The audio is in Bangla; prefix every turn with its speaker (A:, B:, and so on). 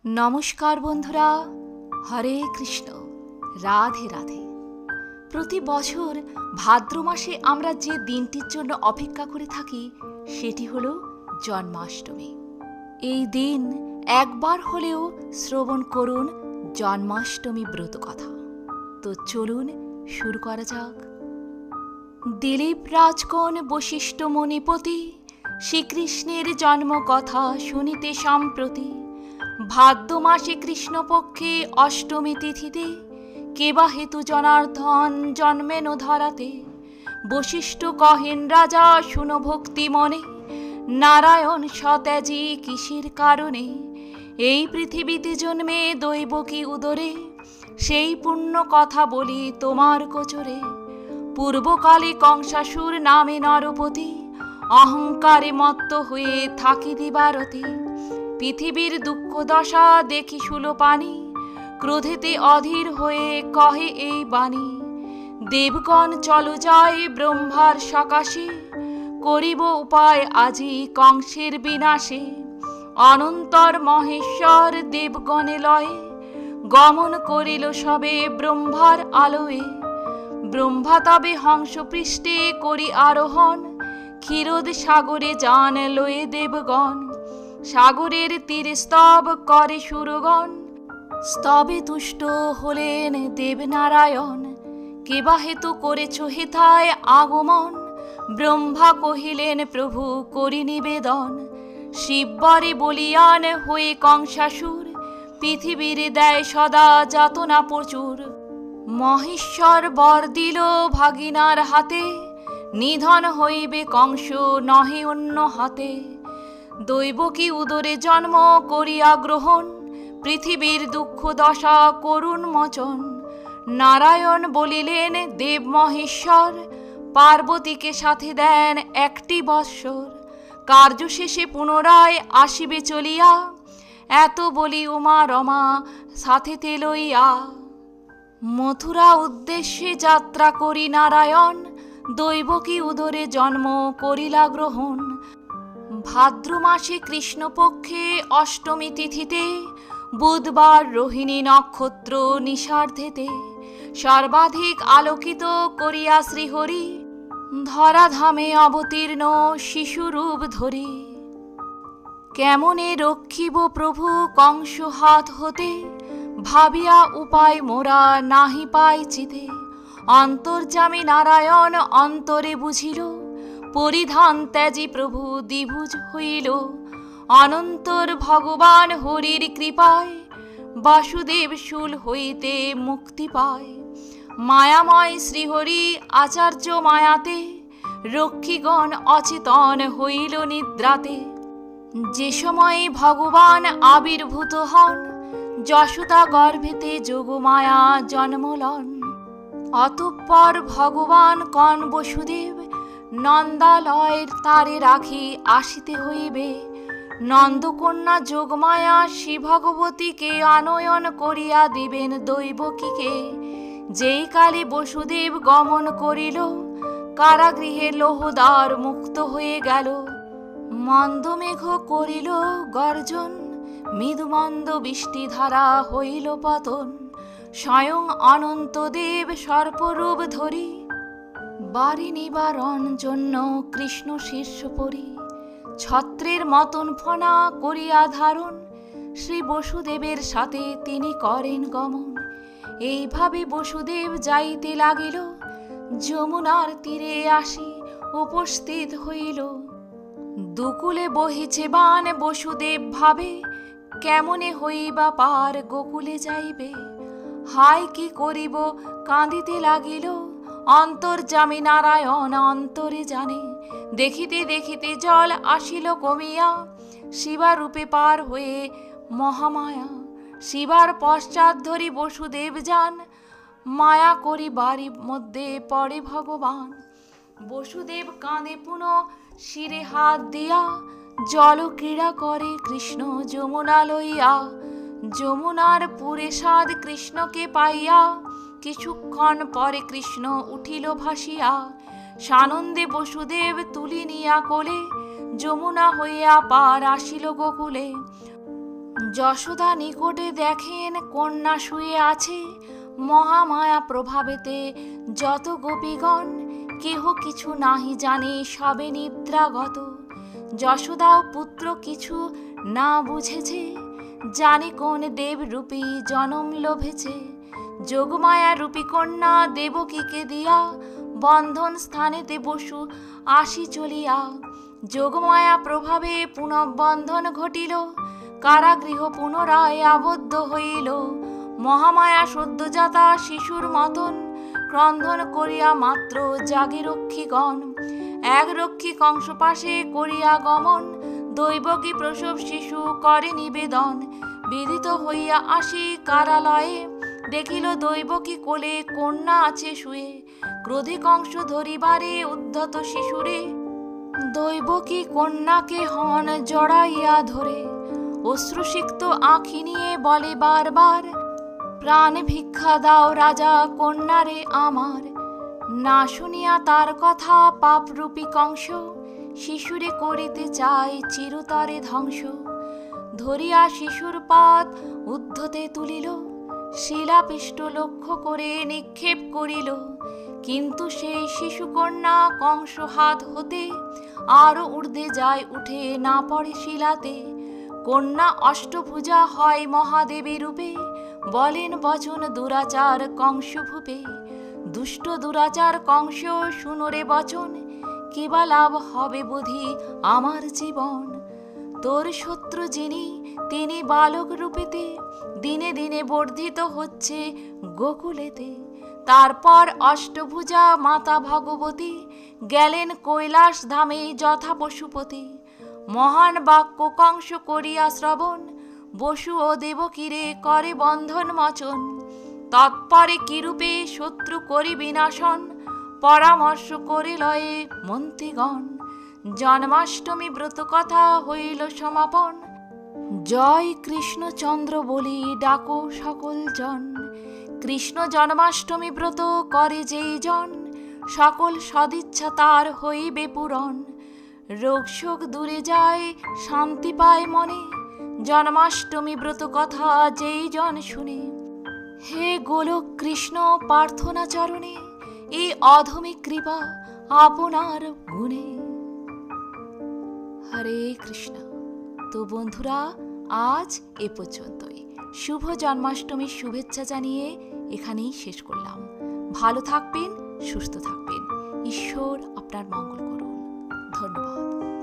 A: नमस्कार बंधुरा हरे कृष्ण राधे राधे। प्रति बछर भाद्र मासे आमरा जे दिनटिर जोन्नो अपेक्षा करे थाकी सेटी हलो जन्माष्टमी। এই দিন একবার হলেও শ্রবণ করুন জন্মাষ্টমী ব্রত কথা। তো চলুন শুরু করা যাক। দিলীপ রাজগণ বশিষ্ঠ মণিপতি শ্রীকৃষ্ণের জন্ম কথা শুনিতে সম্প্রতি। ভাদ্র মাসে কৃষ্ণপক্ষে অষ্টমী তিথিতে কেবা হেতু জনার্দন জন্মেন ধরাতে। বশিষ্ঠ কহেন রাজা শুনো ভক্তি মনে, নারায়ণ সতেজি কিসের কারণে। এই পৃথিবীতে জন্মে দৈবকী উদরে, সেই পুণ্য কথা বলি তোমার গোচরে। পূর্বকালে কংসাসুর নামে নরপতি, অহংকারে মত্ত হয়ে থাকি দিবারতি। পৃথিবীর দুঃখ দশা দেখি সুলোপানি, ক্রোধেতে অধীর হয়ে কহে এই বাণী। দেবগণ চলো যায় ব্রহ্মার সকাশে, করিব উপায় আজি কংসের বিনাশে। অনন্তর মহেশ্বর দেবগণে লয়ে, গমন করিল সবে ব্রহ্মার আলোয়ে। ব্রহ্মা তবে হংস পৃষ্ঠে করি আরোহণ, ক্ষীরোদ সাগরে যান লয়ে দেবগণ। সাগরের তীরে স্তব করে সুরগণ, স্তবে তুষ্ট হলেন দেবনারায়ণ। কেবা হেতু করেছ হেথায় আগমন, ব্রহ্মা কহিলেন প্রভু করি নিবেদন। শিববরে বলিয়ান হয়ে কংসাসুর, পৃথিবীর দেয় সদা যাতনা প্রচুর। মহেশ্বর বর দিল ভাগিনার হাতে, নিধন হইবে কংস নহে অন্য হাতে। দৈবকী উদরে জন্ম করিয়া গ্রহণ, পৃথিবীর দুঃখ দশা করুণ মোচন। নারায়ণ বলিলেন দেব মহেশ্বর, পার্বতীকে সাথে দেন একটি বৎসর। কার্য শেষে পুনরায় আসিবে চলিয়া, এত বলি উমা রমা সাথেতে লইয়া। মথুরা উদ্দেশ্যে যাত্রা করি নারায়ণ, দৈবকী উদরে জন্ম করিলা গ্রহণ। ভাদ্র মাসে কৃষ্ণপক্ষে অষ্টমী তিথিতে, বুধবার রোহিণী নক্ষত্র নিশার্ধেতে। সর্বাধিক আলোকিত করিয়া শ্রীহরি, ধরাধামে অবতীর্ণ শিশুরূপ ধরি। কেমনে রক্ষিব প্রভু কংস হাত হতে, ভাবিয়া উপায় মোরা নাহি পাই চিতে। অন্তর্যামী নারায়ণ অন্তরে বুঝিল, পরিধান ত্যাজি প্রভু দ্বিভুজ হইল। অনন্তর ভগবান হরির কৃপায়, বাসুদেব শূল হইতে মুক্তি পায়। মায়াময় শ্রীহরি আচার্য মায়াতে, রক্ষীগণ অচেতন হইল নিদ্রাতে। যে সময় ভগবান আবির্ভূত হন, যশোদা গর্ভেতে যোগমায়া জন্মলন। অতঃপর ভগবান কন বসুদেব, নন্দালয়ের তারে রাখি আসিতে হইবে। নন্দকন্যা যোগমায়া শ্রী ভগবতীকে আনয়ন করিয়া দিবেন দৈবকীকে। যেই কালে বসুদেব গমন করিল, কারাগৃহে লোহদ্বার মুক্ত হয়ে গেল। মন্দমেঘ করিল গর্জন, মৃদুমন্দ বৃষ্টিধারা হইল পতন। স্বয়ং অনন্তদেব সর্পরূপ ধরি, বাড়ি নিবারণ জন্য কৃষ্ণ শীর্ষ পরি। ছত্রের মতন ফনা করিয়া ধারণ, শ্রী বসুদেবের সাথে তিনি করেন গমন। এইভাবে বসুদেব যাইতে লাগিল, যমুনার তীরে আসি উপস্থিত হইল। দুকুলে বহিছে বান বসুদেব ভাবে, কেমনে হইবা পার গোকুলে যাইবে। হায় কি করিব কাঁদিতে লাগিল, অন্তর্যামী নারায়ণ অন্তরে জানে। দেখিতে দেখিতে জল আসিল কমিয়া, শিবারূপে পার হয়ে মহামায়া। শিবার পশ্চাৎ ধরি বসুদেব যান, মায়া করি বাড়ির মধ্যে পড়ে ভগবান। বসুদেব কাঁদে পুনঃ শিরে হাত দিয়া, জল ক্রীড়া করে কৃষ্ণ যমুনা লইয়া। যমুনার পুরে সাদ কৃষ্ণকে পাইয়া, কিছুক্ষণ পরে কৃষ্ণ উঠিল ভাসিয়া। সানন্দে বসুদেব তুলি নিয়া কোলে, যমুনা হইয়া পার আসিল গোকুলে। যশোদা নিকটে দেখেন কন্যা শুয়ে আছে, মহামায়া প্রভাবেতে যত গোপীগণ, কেহ কিছু নাহি জানে সবে নিদ্রাগত। যশোদাও পুত্র কিছু না বুঝেছে, জানে কোন দেবরূপী জনম লোভেছে। যোগমায়া রূপী কন্যা দেবকীকে দিয়া, বন্ধন স্থানেতে বসু আসি চলিয়া। যোগমায়া প্রভাবে পুনঃবন্ধন ঘটিল, কারাগৃহ পুনরায় আবদ্ধ হইল। মহামায়া সদ্যজাতা শিশুর মতন, ক্রন্দন করিয়া মাত্র জাগে রক্ষীগণ। এক রক্ষী কংস পাশে করিয়া গমন, দৈবকী প্রসব শিশু করে নিবেদন। বিদিত হইয়া আসি কারালয়ে, দেখিল দৈবকী কোলে কন্যা আছে শুয়ে। ক্রোধে কংস ধরিবারে উদ্ধত শিশুরে, দৈবকী কন্যাকে হন জড়াইয়া ধরে। অশ্রুসিক্ত আঁখি নিয়ে বলে বারবার, প্রাণ ভিক্ষা দাও রাজা কন্যারে আমার। না শুনিয়া তার কথা পাপরূপী কংস, শিশুরে করিতে চায় চিরতরে ধ্বংস। ধরিয়া শিশুর পাত ঊর্ধ্বতে তুলিল, শিলাপিষ্ট লক্ষ্য করে নিক্ষেপ করিল। কিন্তু সেই শিশুকন্যা কংস হাত হতে, আরো ঊর্ধ্বে যায় উঠে না পড়ে শিলাতে। কন্যা অষ্টভুজা হয় মহাদেবী রূপে, বলেন বচন দুরাচার কংস ভূপে। দুষ্ট দুরাচার কংস শুনোরে বচন, কিবা লাভ হবে বুধি আমার জীবন। তোর শত্রু যিনি তিনি বালক রূপেতে, দিনে দিনে বর্ধিত হচ্ছে গোকুলেতে। তারপর অষ্টভুজা মাতা ভগবতী, গেলেন কৈলাস ধামে যথা পশুপতি। মহান বাক্য কংস করিয়া শ্রবণ, বসু ও দেবকীরে করে বন্ধন মোচন। তৎপরে কিরূপে শত্রু করি বিনাশন, পরামর্শ করে লয়ে মন্ত্রীগণ। জন্মাষ্টমী ব্রত কথা হইল সমাপন, জয় কৃষ্ণচন্দ্র বলি ডাকো সকল জন। কৃষ্ণ জন্মাষ্টমী ব্রত করে যেই জন, সকল সদিচ্ছা তার হইবে পূরণ। রোগ শোক দূরে যায় শান্তি পায় মনে, জন্মাষ্টমী ব্রত কথা যেই জন শুনে। হে গোলক কৃষ্ণ প্রার্থনা চরণে, এই অধমিক কৃপা আপনার গুণে। হরে কৃষ্ণ। তো বন্ধুরা, আজ এ পর্যন্তই। শুভ জন্মাষ্টমীর শুভেচ্ছা জানিয়ে এখানেই শেষ করলাম। ভালো থাকবেন, সুস্থ থাকবেন। ঈশ্বর আপনার মঙ্গল করুন। ধন্যবাদ।